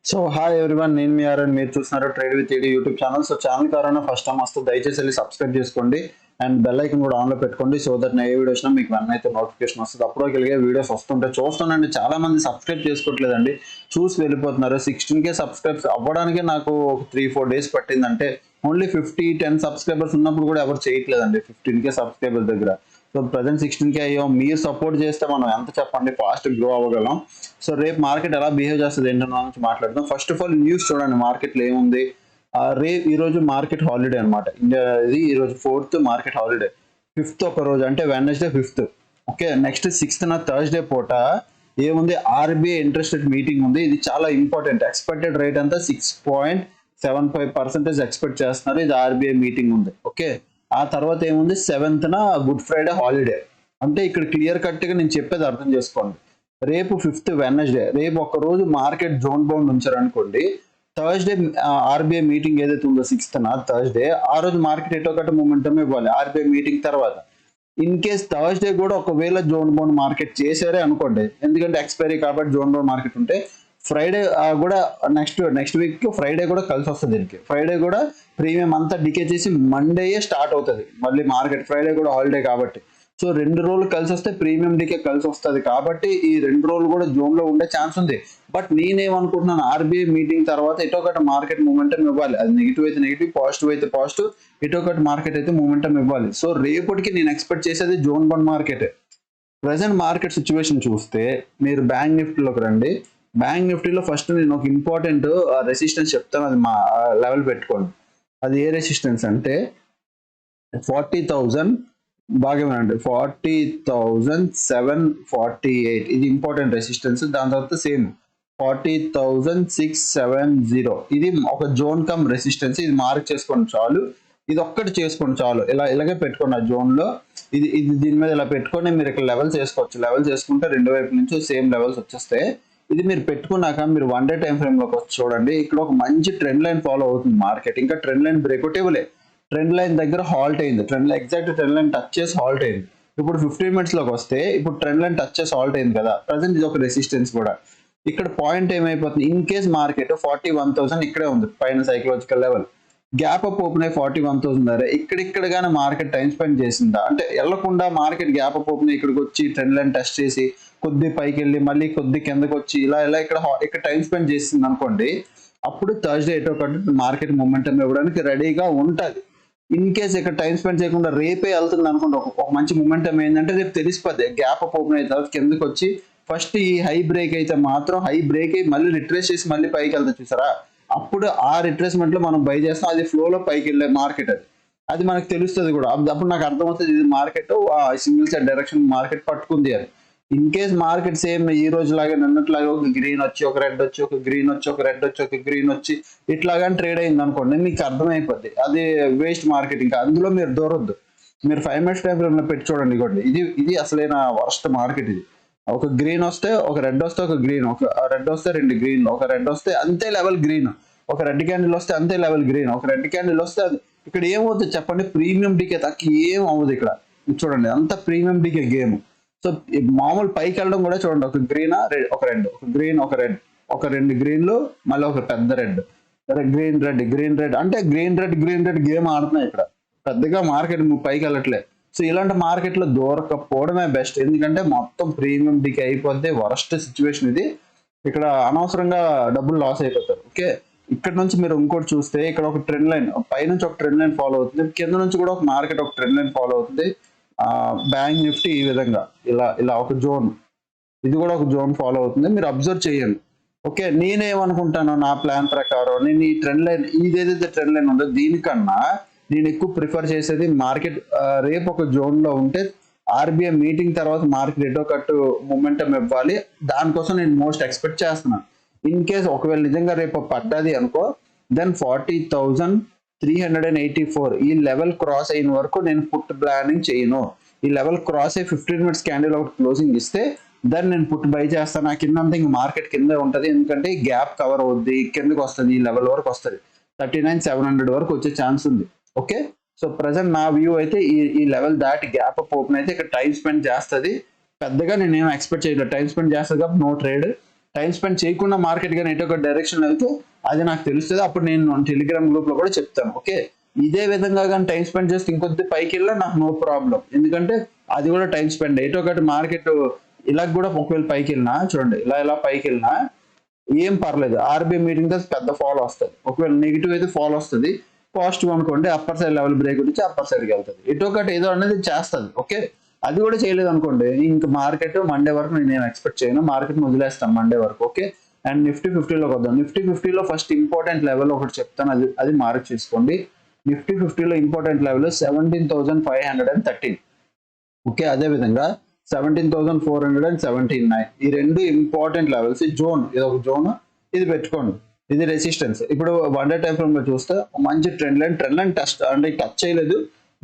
So hi everyone, నేను మీ are and మీరు చూస్తున్నారు trade with AD YouTube channel. So channel కావాలన్నా ఫస్ట్ టైం వస్తే దయచేసి వెళ్ళి సబ్స్క్రైబ్ చేసుకోండి అండ్ బెల్ ఐకన్ కూడా ఆన్లో పెట్టుకోండి. సో దట్ నా ఏ వీడియో వచ్చినా మీకు వన్ అయితే నోటిఫికేషన్ వస్తుంది. అప్పుడు కలిగే వీడియోస్ వస్తుంటే చూస్తానండి. చాలా మంది సబ్స్క్రైబ్ చేసుకోవట్లేదండి, చూసి వెళ్ళిపోతున్నారు. 16K సబ్స్క్రైబ్స్ అవ్వడానికి నాకు ఒక 3-4 డేస్ పట్టిందంటే ఓన్లీ 10 సబ్స్క్రైబర్స్ ఉన్నప్పుడు కూడా ఎవరు చేయట్లేదండి 15K సబ్స్క్రైబర్స్ దగ్గర. సో ప్రజెంట్ 16K అయ్యాం. మీరు సపోర్ట్ చేస్తే మనం ఎంత చెప్పండి ఫాస్ట్ గ్రో అవ్వగలం. సో రేపు మార్కెట్ ఎలా బిహేవ్ చేస్తుంది ఏంటన్న నుంచి మాట్లాడదాం. ఫస్ట్ ఆఫ్ ఆల్ న్యూస్ చూడండి, మార్కెట్లో ఏముంది. రేపు ఈ రోజు మార్కెట్ హాలిడే అనమాట. ఇండియా ఇది ఈ రోజు 4th మార్కెట్ హాలిడే. 5th ఒక రోజు అంటే Wednesday 5th. Okay, next 6th Thursday పూట ఏముంది, ఆర్బీఐ ఇంట్రెస్ట్ రేట్ మీటింగ్ ఉంది. ఇది చాలా ఇంపార్టెంట్. ఎక్స్పెక్టెడ్ రేట్ అంతా 6.75% ఎక్స్పెక్ట్ చేస్తున్నారు. ఇది ఆర్బీఐ మీటింగ్ ఉంది. ఓకే, ఆ తర్వాత ఏముంది, 7th గుడ్ ఫ్రైడే హాలిడే. అంటే ఇక్కడ క్లియర్ కట్ గా నేను చెప్పేది అర్థం చేసుకోండి. రేపు 5th వెడ్నెస్డే, రేపు ఒక రోజు మార్కెట్ జోన్ బౌండ్ ఉంచారనుకోండి. థర్స్డే ఆర్బీఐ మీటింగ్ ఏదైతే ఉందో 6th థర్స్డే, ఆ రోజు మార్కెట్ ఎటో కట్ట మూమెంటం ఇవ్వాలి ఆర్బీఐ మీటింగ్ తర్వాత. ఇన్ కేస్ థర్స్డే కూడా ఒకవేళ జోన్ బౌండ్ మార్కెట్ చేశారే అనుకోండి, ఎందుకంటే ఎక్స్పైరీ కాబట్టి జోన్ బౌండ్ మార్కెట్ ఉంటే ఫ్రైడే కూడా నెక్స్ట్ వీక్ ఫ్రైడే కూడా కలిసి వస్తుంది. దీనికి ఫ్రైడే కూడా ప్రీమియం అంతా డికే చేసి మండేయే స్టార్ట్ అవుతుంది మళ్ళీ మార్కెట్. ఫ్రైడే కూడా హాలిడే కాబట్టి సో 2 రోజులు కలిసి వస్తే ప్రీమియం డికే కలిసి వస్తుంది. కాబట్టి ఈ 2 రోజులు కూడా జోన్ లో ఉండే ఛాన్స్ ఉంది. బట్ నేనేమనుకుంటున్నాను, ఆర్బీఐ మీటింగ్ తర్వాత ఇటోకట మార్కెట్ మూమెంటం ఇవ్వాలి. అది నెగిటివ్ అయితే నెగిటివ్, పాజిటివ్ అయితే పాజిటివ్, ఇటోకట మార్కెట్ అయితే మూమెంటం ఇవ్వాలి. సో రేపటికి నేను ఎక్స్పెక్ట్ చేసేది zone 1 market. Present market situation చూస్తే మీరు బ్యాంక్ నిఫ్టీలోకి రండి. బ్యాంక్ నిఫ్టీలో ఫస్ట్ నేను ఒక ఇంపార్టెంట్ రెసిస్టెన్స్ చెప్తాను, అది మా లెవెల్ పెట్టుకోండి. అది ఏ రెసిస్టెన్స్ అంటే 40,000. బాగా వినండి, 40,748 ఇది ఇంపార్టెంట్ రెసిస్టెన్స్. దాని తర్వాత సేమ్ 40,670 ఇది ఒక జోన్ కమ్ రెసిస్టెన్స్. ఇది మార్క్ చేసుకోండి చాలు, ఇది ఒక్కటి చేసుకోండి చాలు. ఇలాగే పెట్టుకోండి ఆ జోన్ లో. ఇది ఇది దీని మీద ఇలా పెట్టుకొని మీరు ఇక్కడ లెవెల్స్ వేసుకోవచ్చు. లెవెల్స్ వేసుకుంటే రెండు వైపు నుంచి సేమ్ లెవెల్స్ వచ్చేస్తే ఇది మీరు పెట్టుకున్నాక మీరు 1 డే టైం ఫ్రేమ్ లోకి వచ్చి చూడండి. ఇక్కడ ఒక మంచి ట్రెండ్ లైన్ ఫాలో అవుతుంది మార్కెట్. ఇంకా ట్రెండ్ లైన్ బ్రేక్అవుట్ ఇవ్వలే, ట్రెండ్ లైన్ దగ్గర హాల్ట్ అయింది. ఎగ్జాక్ట్ ట్రెండ్ లైన్ టచ్ చేసి హాల్ట్ అయింది. ఇప్పుడు 15 minutes లోకి వస్తే ఇప్పుడు ట్రెండ్ లైన్ టచ్ చేసి హాల్ట్ అయింది కదా. ప్రజెంట్ ఇది ఒక రెసిస్టెన్స్ కూడా. ఇక్కడ పాయింట్ ఏమైపోతుంది, ఇన్ కేస్ మార్కెట్ 41,000 ఇక్కడే ఉంది పైన psychological level. Gap up open అయ్యి 41,000 దగ్గర ఇక్కడ గానీ మార్కెట్ టైం స్పెండ్ చేసిందా అంటే వెళ్లకుండా మార్కెట్ గ్యాప్ అప్ ఓపెన్ ఇక్కడికి వచ్చి ట్రెండ్ లైన్ టెస్ట్ చేసి కొద్ది పైకి వెళ్ళి మళ్ళీ కొద్ది కిందకి వచ్చి ఇలా ఇక్కడ టైం స్పెండ్ చేసింది అనుకోండి, అప్పుడు థర్స్డే ఎటో ఒకటి మార్కెట్ మూమెంటం ఇవ్వడానికి రెడీగా ఉంటుంది. ఇన్ కేస్ ఇక్కడ టైం స్పెండ్ చేయకుండా రేపే వెళ్తుంది అనుకోండి, ఒక మంచి మూమెంటం ఏంటంటే రేపు తెలిసిపోద్ది. గ్యాప్ అప్ ఓపెన్ అయిన తర్వాత కిందకి వచ్చి ఫస్ట్ ఈ హై బ్రేక్ అయితే మాత్రం హై బ్రేక్ అయ్యి మళ్ళీ రిట్రేస్ చేసి మళ్ళీ పైకి వెళ్తా చూసారా, అప్పుడు ఆ రిట్రేస్మెంట్ లో మనం బై చేస్తాం. అది ఫ్లోలో పైకి వెళ్ళే మార్కెట్. అది మనకు తెలుస్తుంది కూడా. అప్పుడు నాకు అర్థమవుతుంది ఇది market single side direction market పట్టుకుంది అని. ఇన్ కేస్ మార్కెట్ సేమ్ ఈ రోజు లాగా నిన్నట్లాగా ఒక గ్రీన్ వచ్చి ఒక రెడ్ వచ్చి ఒక గ్రీన్ వచ్చి ఒక రెడ్ వచ్చి ఒక గ్రీన్ వచ్చి ఇట్లాగా ట్రేడ్ అయింది అనుకోండి, మీకు అర్థమైపోద్ది అది వేస్ట్ మార్కెట్. ఇంకా అందులో మీరు దూరొద్దు. మీరు 5 minutes టైం ఫ్రేమ్ లో పెట్టి చూడండి. ఇవ్వండి, ఇది అసలైన వర్స్ట్ మార్కెట్. ఇది ఒక గ్రీన్ వస్తే ఒక రెడ్ వస్తే ఒక గ్రీన్, ఒక రెడ్ వస్తే 2 గ్రీన్, ఒక రెడ్ వస్తే అంతే లెవెల్ గ్రీన్, ఒక రెడ్ క్యాండిల్ వస్తే అంతే లెవెల్ గ్రీన్, ఒక రెడ్ క్యాండిల్ వస్తే అది ఇక్కడ ఏమవుతుంది చెప్పండి, ప్రీమియం డికే తక్కువ ఏం అవ్వదు ఇక్కడ. చూడండి అంత ప్రీమియం డికే గేమ్. సో మామూలు పైకి వెళ్ళడం కూడా చూడండి, ఒక గ్రీన్ ఒక రెడ్, ఒక గ్రీన్ ఒక రెడ్, ఒక 2 గ్రీన్లు మళ్ళీ ఒక పెద్ద రెడ్, గ్రీన్ రెడ్ అంటే గ్రీన్ రెడ్ గేమ్ ఆడుతున్నాయి ఇక్కడ. పెద్దగా మార్కెట్ పైకి వెళ్ళట్లే. సో ఇలాంటి మార్కెట్ లో దూరకపోవడమే బెస్ట్. ఎందుకంటే మొత్తం ప్రీమియం డికే అయిపోతే వరస్ట్ సిచ్యువేషన్ ఇది. ఇక్కడ అనవసరంగా డబ్బులు లాస్ అయిపోతారు. ఓకే, ఇక్కడ నుంచి మీరు ఇంకోటి చూస్తే ఇక్కడ ఒక ట్రెండ్ లైన్ పైనుంచి ఒక ట్రెండ్ లైన్ ఫాలో అవుతుంది, కింద నుంచి కూడా ఒక మార్కెట్ ఒక ట్రెండ్ లైన్ ఫాలో అవుతుంది. బ్యాంక్ నిఫ్టీ ఈ విధంగా ఇలా ఒక జోన్, ఇది కూడా ఒక జోన్ ఫాలో అవుతుంది. మీరు అబ్జర్వ్ చేయండి. ఓకే, నేనేమనుకుంటాను నా ప్లాన్ ప్రకారం, నేను ఈ ట్రెండ్ లైన్ ఏదైతే ట్రెండ్ లైన్ ఉందో దీనికన్నా నేను ఎక్కువ ప్రిఫర్ చేసేది మార్కెట్ రేపు ఒక జోన్ లో ఉంటే ఆర్బీఐ మీటింగ్ తర్వాత మార్కెట్ ఎటో కట్టు మూమెంటం ఇవ్వాలి. దానికోసం నేను మోస్ట్ ఎక్స్పెక్ట్ చేస్తున్నాను. ఇన్ కేస్ ఒకవేళ నిజంగా రేపు పడ్డది అనుకో, దెన్ 40,384 ఈ లెవెల్ క్రాస్ అయిన వరకు నేను పుట్ ప్లానింగ్ చేయను. ఈ లెవెల్ క్రాస్ అయ్యి 15 minutes క్యాండిల్ ఒకటి క్లోజింగ్ ఇస్తే దాన్ని నేను పుట్ బై చేస్తాను. ఆ కింద ఇంక మార్కెట్ కింద ఉంటుంది, ఎందుకంటే గ్యాప్ కవర్ అవుద్ది, కిందకి వస్తుంది, ఈ లెవెల్ వరకు వస్తుంది. 39,700 వరకు వచ్చే ఛాన్స్ ఉంది. ఓకే, సో ప్రజెంట్ నా వ్యూ అయితే ఈ లెవెల్ దాటి గ్యాప్ అప్ ఓపెన్ అయితే ఇక్కడ టైం స్పెండ్ చేస్తుంది. పెద్దగా నేను ఏం ఎక్స్పెక్ట్ చేయలేదు, టైం స్పెండ్ చేస్తుంది కాబట్టి నో ట్రేడ్. టైం స్పెండ్ చేయకుండా మార్కెట్ కానీ ఎటు ఒక డైరెక్షన్ వెళ్తే అది నాకు తెలుస్తుంది. అప్పుడు నేను టెలిగ్రామ్ గ్రూప్ లో కూడా చెప్తాను. ఓకే, ఇదే విధంగా కానీ టైం స్పెండ్ చేస్తే ఇంకొద్ది పైకి వెళ్ళినా నాకు నో ప్రాబ్లం. ఎందుకంటే అది కూడా టైం స్పెండ్. ఎటు ఒకటి మార్కెట్ ఇలా కూడా ఒకవేళ పైకి వెళ్ళినా చూడండి, ఇలా పైకి వెళ్ళినా ఏం పర్లేదు. ఆర్బీఐ మీటింగ్ తో పెద్ద ఫాల్ వస్తుంది. ఒకవేళ నెగిటివ్ అయితే ఫాల్ వస్తుంది, పాజిటివ్ అనుకోండి అప్పర్ సైడ్ లెవెల్ బ్రేక్ వచ్చి అప్పర్ సైడ్కి వెళ్తుంది. ఎటు ఒకటి ఏదో అనేది చేస్తుంది. ఓకే, అది కూడా చేయలేదు అనుకోండి, ఇంక మార్కెట్ మండే వరకు నేను ఎక్స్పెక్ట్ చేయను, మార్కెట్ వదిలేస్తాను మండే వరకు. ఓకే, అండ్ నిఫ్టీ 50లోకి వద్దాం. నిఫ్టీ 50లో ఫస్ట్ ఇంపార్టెంట్ లెవెల్ ఒకటి చెప్తాను, అది మార్క్ చేసుకోండి. నిఫ్టీ 50లో ఇంపార్టెంట్ లెవెల్ 17,513. ఓకే, అదే విధంగా 17,479. ఈ రెండు ఇంపార్టెంట్ లెవెల్స్. జోన్, ఇది ఒక జోన్, ఇది పెట్టుకోండి. ఇది రెసిస్టెన్స్. ఇప్పుడు 1 డే టైం ఫ్రేమ్ లో చూస్తే మంచి ట్రెండ్ లైన్ టెస్ట్ అంటే టచ్ చేయలేదు,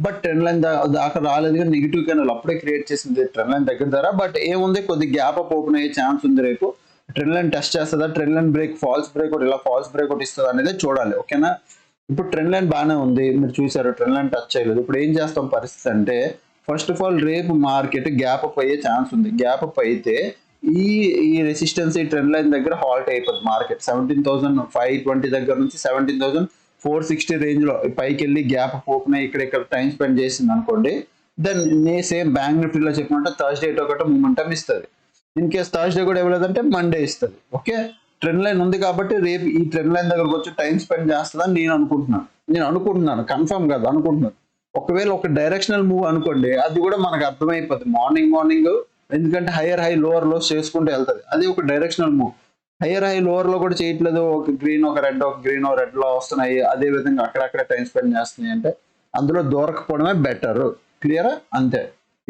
బట్ ట్రెండ్ లైన్ దాకా రాలేదు. కానీ నెగిటివ్ క్యాండిల్ అప్పుడే క్రియేట్ చేసింది ట్రెండ్ లైన్ దగ్గర ధర. బట్ ఏముంది, కొద్ది గ్యాప్ అప్ ఓపెన్ అయ్యే ఛాన్స్ ఉంది. రేపు ట్రెండ్ లైన్ టెస్ట్ చేస్తుందా, trend line break, false break ఒకటి, ఇలా ఫాల్స్ బ్రేక్ ఒకటి ఇస్తుంది అనేది చూడాలి. ఓకేనా, ఇప్పుడు ట్రెండ్ లైన్ బాగానే ఉంది, మీరు చూసారు ట్రెండ్ లైన్ టచ్ చేయలేదు. ఇప్పుడు ఏం చేస్తాం పరిస్థితి అంటే, ఫస్ట్ ఆఫ్ ఆల్ రేపు మార్కెట్ గ్యాప్ అప్ అయ్యే ఛాన్స్ ఉంది. గ్యాప్ అప్ అయితే ఈ రెసిస్టెన్స్, ఈ ట్రెండ్ లైన్ దగ్గర హాల్ట్ అయిపోతుంది మార్కెట్. 17,520 దగ్గర నుంచి 17,460 రేంజ్ లో పైకి వెళ్ళి గ్యాప్ అప్ ఓపెన్ అయ్యి ఇక్కడ టైం స్పెండ్ చేసింది అనుకోండి, దెన్ సేమ్ బ్యాంక్ నిఫ్టీలో చెప్పినట్టు థర్స్డే ఒకటి మూమెంటం ఇస్తుంది. ఇన్ కేస్ థర్స్డే కూడా ఇవ్వలేదంటే మండే ఇస్తుంది. ఓకే, ట్రెండ్ లైన్ ఉంది కాబట్టి రేపు ఈ ట్రెండ్ లైన్ దగ్గరకు వచ్చి టైం స్పెండ్ చేస్తుందని నేను అనుకుంటున్నాను, కన్ఫర్మ్ కాదు, అనుకుంటున్నాను. ఒకవేళ ఒక డైరెక్షనల్ మూవ్ అనుకోండి, అది కూడా మనకు అర్థమైపోతుంది మార్నింగ్, ఎందుకంటే హైయర్ హై లోవర్ లోస్ చేసుకుంటూ వెళ్తుంది. అది ఒక directional move. Hire high lower లో కూడా చేయట్లేదు, ఒక గ్రీన్ ఒక రెడ్, ఒక గ్రీన్ ఒక రెడ్ లో వస్తున్నాయి, అదే విధంగా అక్కడక్కడ టైం స్పెండ్ చేస్తున్నాయి అంటే అందులో దొరకపోవడమే బెటర్. క్లియరా, అంతే.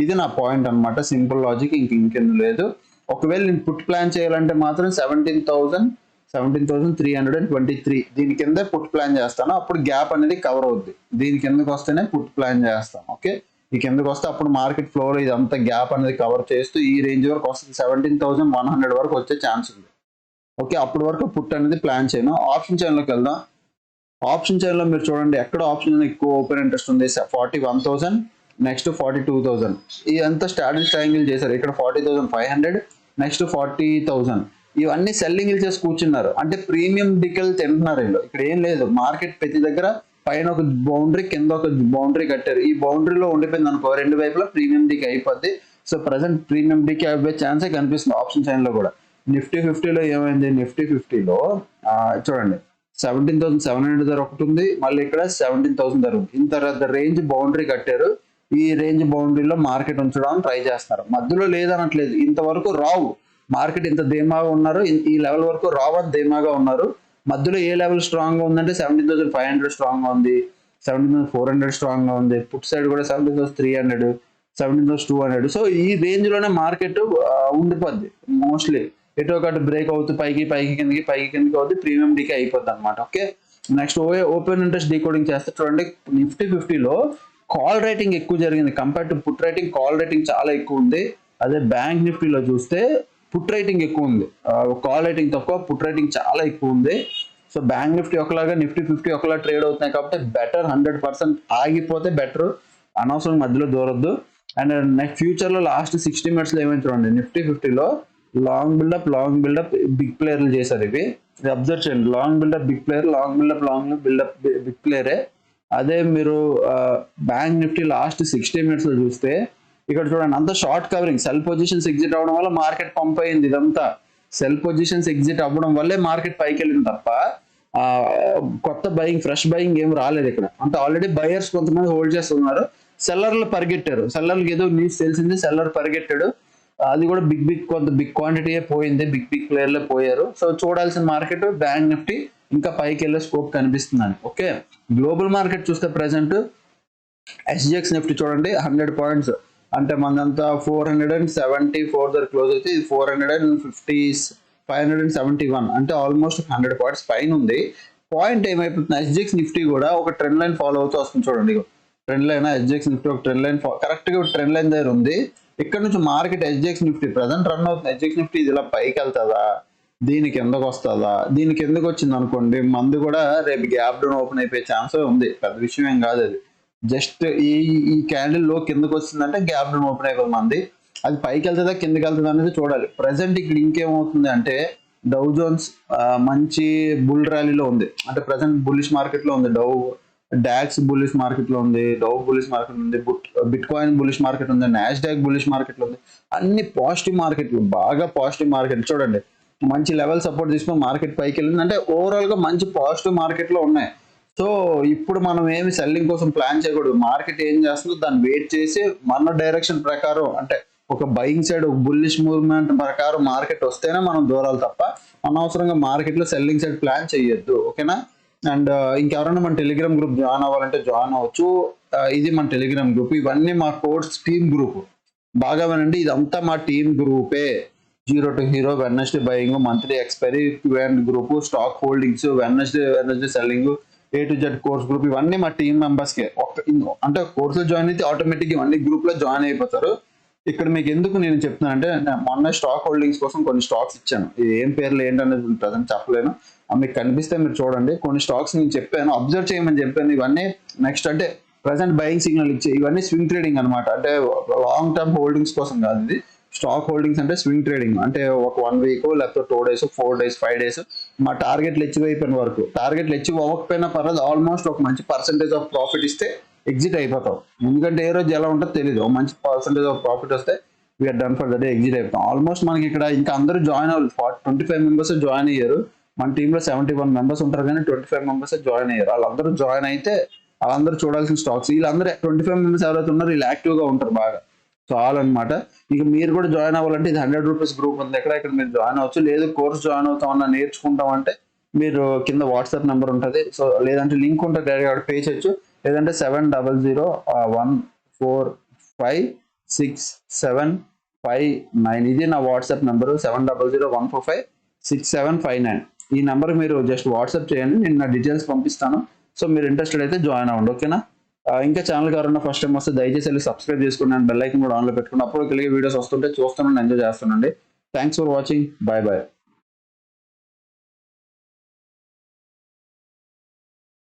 ఇది నా పాయింట్ అనమాట, సింపుల్ లాజిక్, ఇంకెందు లేదు. ఒకవేళ నేను పుట్ ప్లాన్ చేయాలంటే మాత్రం 17,323 దీని కింద పుట్ ప్లాన్ చేస్తాను. అప్పుడు గ్యాప్ అనేది కవర్ అవుద్ది. దీని కిందకి వస్తేనే పుట్ ప్లాన్ చేస్తాను. ఓకే, ఈ కిందకి వస్తే అప్పుడు మార్కెట్ ఫ్లోర్ ఇదంతా గ్యాప్ అనేది కవర్ చేస్తూ ఈ రేంజ్ వరకు వస్తుంది. 17,100 వరకు వచ్చే ఛాన్స్ ఉంది. ఓకే, అప్పటి వరకు పుట్ అనేది ప్లాన్ చేయను. ఆప్షన్ చైన్లోకి వెళ్దాం. ఆప్షన్ చైన్ లో మీరు చూడండి, ఎక్కడ ఆప్షన్ ఎక్కువ ఓపెన్ ఇంట్రెస్ట్ ఉంది. 41,000, నెక్స్ట్ 42,000. ఇదంతా స్టాటిక్ ట్రయాంగిల్ చేశారు. ఇక్కడ 40,500, నెక్స్ట్ 40,000. ఇవన్నీ సెల్లింగ్ చేసి కూర్చున్నారు, అంటే ప్రీమియం డికెల్ తింటున్నారు వీళ్ళు. ఇక్కడ ఏం లేదు, మార్కెట్ ప్రతి దగ్గర పైన ఒక బౌండరీ, కింద ఒక బౌండరీ కట్టారు. ఈ బౌండరీలో ఉండిపోయింది అనుకో, రెండు వైపులా ప్రీమియం డిక్ అయిపోద్ది. సో ప్రజెంట్ ప్రీమియం డిక్ అయిపోయే ఛాన్సే కనిపిస్తుంది ఆప్షన్ చైన్ లో కూడా. నిఫ్టీ 50లో ఏమైంది, నిఫ్టీ 50లో చూడండి 17,700 ధర ఒకటి ఉంది, మళ్ళీ ఇక్కడ 17,000 ధర ఉంది. ఇంత రేంజ్ బౌండరీ కట్టారు. ఈ రేంజ్ బౌండరీలో మార్కెట్ ఉంచడానికి ట్రై చేస్తున్నారు. మధ్యలో లేదనట్లేదు, ఇంతవరకు రావు. మార్కెట్ ఇంత ధీమాగా ఉన్నారు, ఈ లెవెల్ వరకు రావని ధీమాగా ఉన్నారు. మధ్యలో ఏ లెవెల్ స్ట్రాంగ్ గా ఉందంటే 17,500 స్ట్రాంగ్ గా ఉంది, 17,400 స్ట్రాంగ్ గా ఉంది. పుట్ సైడ్ కూడా 17,300, 17,200. సో ఈ రేంజ్ లోనే మార్కెట్ ఉండిపోద్ది మోస్ట్లీ. ఎటు ఒకటి బ్రేక్ అవుతూ పైకి కిందకి అవుతుంది, ప్రీమియం డీకే అయిపోద్ది అనమాట. Okay, next open interest decoding చేస్తే చూడండి, నిఫ్టీ 50లో కాల్ రేటింగ్ ఎక్కువ జరిగింది compare to put rating. Call rating చాలా ఎక్కువ ఉంది. అదే బ్యాంక్ నిఫ్టీలో చూస్తే పుట్ రేటింగ్ ఎక్కువ ఉంది, కాల్ రేటింగ్ తక్కువ, పుట్ రేటింగ్ చాలా ఎక్కువ ఉంది. సో బ్యాంక్ నిఫ్టీ ఒకలాగా, నిఫ్టీ 50 ఒకలా ట్రేడ్ అవుతున్నాయి కాబట్టి బెటర్. 100% ఆగిపోతే బెటర్, అనవసరం మధ్యలో దూరొద్దు. అండ్ నెక్స్ట్ ఫ్యూచర్ లో లాస్ట్ 60 minutes లో ఏమైనా చూడండి, నిఫ్టీ 50లో లాంగ్ బిల్డప్ బిగ్ ప్లేయర్లు చేశారు. ఇవి అబ్జర్వ్ చేయండి, long buildup big player, long buildup big ప్లేయరే. అదే మీరు బ్యాంక్ నిఫ్టీ లాస్ట్ 60 minutes లో చూస్తే ఇక్కడ చూడండి, అంతా short covering, cell positions exit అవ్వడం వల్ల మార్కెట్ పంప్ అయింది. ఇదంతా సెల్ పొజిషన్స్ ఎగ్జిట్ అవ్వడం వల్లే మార్కెట్ పైకి వెళ్ళింది తప్ప కొత్త బయింగ్, ఫ్రెష్ బయింగ్ ఏం రాలేదు ఇక్కడ. అంటే ఆల్రెడీ బయర్స్ కొంతమంది హోల్డ్ చేస్తున్నారు, సెల్లర్లు పరిగెట్టారు. సెల్లర్కి ఏదో న్యూస్ తెలిసింది, సెల్లర్ పరిగెట్టాడు. అది కూడా కొంత బిగ్ క్వాంటిటీయే పోయింది, బిగ్ ప్లేయర్లే పోయారు. సో చూడాల్సిన మార్కెట్ బ్యాంక్ నిఫ్టీ ఇంకా పైకి వెళ్ళే స్కోప్ కనిపిస్తుందని. ఓకే, గ్లోబల్ మార్కెట్ చూస్తే ప్రెసెంట్ SGX నిఫ్టీ చూడండి 100 points, అంటే మనదంతా 474 దగ్గర క్లోజ్ అయితే ఇది 571, అంటే ఆల్మోస్ట్ 100 points పైన ఉంది. పాయింట్ ఏమైపోతుంది, SGX నిఫ్టీ కూడా ఒక ట్రెండ్ లైన్ ఫాలో అవుతూ వస్తుంది చూడండి. ట్రెండ్ లైన్ SGX నిఫ్టీ ఒక ట్రెండ్ లైన్ కరెక్ట్ గా ట్రెండ్ లైన్ దగ్గర ఉంది. ఇక్కడ నుంచి market SGX Nifty present run అవుతుంది. SGX నిఫ్టీ ఇది ఇలా పైకి వెళ్తుందా, దీనికి ఎందుకు వస్తుందా, దీనికి ఎందుకు వచ్చింది అనుకోండి, మంది కూడా రేపు గ్యాప్ డౌన్ ఓపెన్ అయిపోయే ఛాన్స్ ఉంది. పెద్ద విషయం ఏం కాదు అది. జస్ట్ ఈ క్యాండిల్ లో కిందకు వచ్చిందంటే గ్యాప్ డౌన్ ఓపెన్ అయిపోతుంది మంది. అది పైకి వెళ్తుందా కిందకి వెళ్తుందా అనేది చూడాలి. ప్రజెంట్ ఇక్కడ ఇంకేమవుతుంది అంటే డౌ జోన్స్ మంచి బుల్ ర్యాలీలో ఉంది, అంటే ప్రజెంట్ బుల్లిష్ మార్కెట్ లో ఉంది. డాక్స్ బుల్లిష్ మార్కెట్ లో ఉంది, డౌ బుల్లిష్ మార్కెట్ ఉంది, బిట్ కాయిన్ బుల్లిష్ మార్కెట్ ఉంది, నాస్డాక్ బుల్లిష్ మార్కెట్ లో ఉంది. అన్ని పాజిటివ్ మార్కెట్లు, బాగా పాజిటివ్ మార్కెట్. చూడండి మంచి లెవెల్ సపోర్ట్ తీసుకుని మార్కెట్ పైకి వెళ్ళింది, అంటే ఓవరాల్ గా మంచి పాజిటివ్ మార్కెట్ లో ఉన్నాయి. సో ఇప్పుడు మనం ఏమి సెల్లింగ్ కోసం ప్లాన్ చేయకూడదు. మార్కెట్ ఏం చేస్తుందో దాన్ని వెయిట్ చేసి మన డైరెక్షన్ ప్రకారం, అంటే ఒక బయింగ్ సైడ్ ఒక బుల్లిష్ మూవ్మెంట్ ప్రకారం మార్కెట్ వస్తేనే మనం దూరాలి తప్ప అనవసరంగా మార్కెట్ లో సెల్లింగ్ సైడ్ ప్లాన్ చేయొద్దు. ఓకేనా? అండ్ ఇంకెవరైనా మన టెలిగ్రామ్ గ్రూప్ జాయిన్ అవ్వాలంటే జాయిన్ అవ్వచ్చు. ఇది మన టెలిగ్రామ్ గ్రూప్, ఇవన్నీ మా కోర్స్ టీమ్ గ్రూప్. బాగా వినండి, ఇదంతా మా టీమ్ గ్రూపే. Zero to hero, Wednesday buying, monthly expiry, Q end group, stock holdings, Wednesday selling, A to Z course group, ఇవన్నీ మా టీమ్ మెంబర్స్ కే. అంటే కోర్సులో జాయిన్ అయితే ఆటోమేటిక్ ఇవన్నీ గ్రూప్ లో జాయిన్ అయిపోతారు. ఇక్కడ మీకు ఎందుకు నేను చెప్తున్నానంటే, మొన్న స్టాక్ హోల్డింగ్స్ కోసం కొన్ని స్టాక్స్ ఇచ్చాను. ఇది ఏం పేర్లు ఏంటనేది ప్రజెంట్ చెప్పలేను. మీకు కనిపిస్తే మీరు చూడండి. కొన్ని స్టాక్స్ నేను చెప్పాను, అబ్జర్వ్ చేయమని చెప్పాను. ఇవన్నీ నెక్స్ట్ అంటే ప్రజెంట్ బయింగ్ సిగ్నల్ ఇచ్చే, ఇవన్నీ స్వింగ్ ట్రేడింగ్ అనమాట. అంటే లాంగ్ టర్మ్ హోల్డింగ్స్ కోసం కాదు. ఇది స్టాక్ హోల్డింగ్స్ అంటే స్వింగ్ ట్రేడింగ్, అంటే ఒక 1 వీక్ లేకపోతే 2 days 4 days 5 days మా టార్గెట్లు అచీవ్ అయిపోయిన వరకు. టార్గెట్లు అచీవ్ అవ్వకపోయినా పర్లేదు, ఆల్మోస్ట్ ఒక మంచి పర్సెంటేజ్ ఆఫ్ ప్రాఫిట్ ఇస్తే ఎగ్జిట్ అయిపోతాం. ఎందుకంటే ఏ రోజు ఎలా ఉంటుందో తెలియదు. మంచి పర్సెంటేజ్ ఆఫ్ ప్రాఫిట్ వస్తే we're done for the day, exit అయిపోతాం. ఆల్మోస్ట్ మనకి ఇక్కడ ఇంకా అందరూ జాయిన్ అవ్వాలి. 25 మెంబర్స్ జాయిన్ అయ్యారు. మన టీంలో 71 మెంబర్స్ ఉంటారు, కానీ 25 మెంబర్స్ జాయిన్ అయ్యారు. వాళ్ళందరూ జాయిన్ అయితే వాళ్ళందరూ చూడాల్సిన స్టాక్స్. వీళ్ళందరూ 25 మెంబర్స్ ఎవరైతే ఉన్నారో వీళ్ళు యాక్టివ్ గా ఉంటారు బాగా. చాలా అనమాట. ఇక మీరు కూడా జాయిన్ అవ్వాలంటే ఇది 100 రూపీస్ గ్రూప్ ఉంది. ఇక్కడ మీరు జాయిన్ అవ్వచ్చు. లేదు కోర్స్ జాయిన్ అవుతామన్నా, నేర్చుకుంటాం అంటే మీరు కింద వాట్సాప్ నెంబర్ ఉంటుంది. సో లేదంటే లింక్ ఉంటుంది, డైరెక్ట్ పే చేయొచ్చు. లేదంటే 7001466759, ఇది నా వాట్సాప్ నెంబరు. 7001456759. ఈ నెంబర్ మీరు జస్ట్ వాట్సాప్ చేయండి, నేను నా డీటెయిల్స్ పంపిస్తాను. సో మీరు ఇంట్రెస్టెడ్ అయితే జాయిన్ అవ్వండి. ఓకేనా? ఇంకా ఛానల్ ఎవరైనా ఫస్ట్ టైం వస్తే దయచేసి వెళ్ళి సబ్స్క్రైబ్ చేసుకోండి, అండ్ బెల్ ఐకన్ కూడా ఆన్లో పెట్టుకోండి. అప్పుడు కలిగే వీడియోస్ వస్తుంటే చూస్తున్నాను, ఎంజాయ్ చేస్తానండి. Thanks for watching. Bye bye.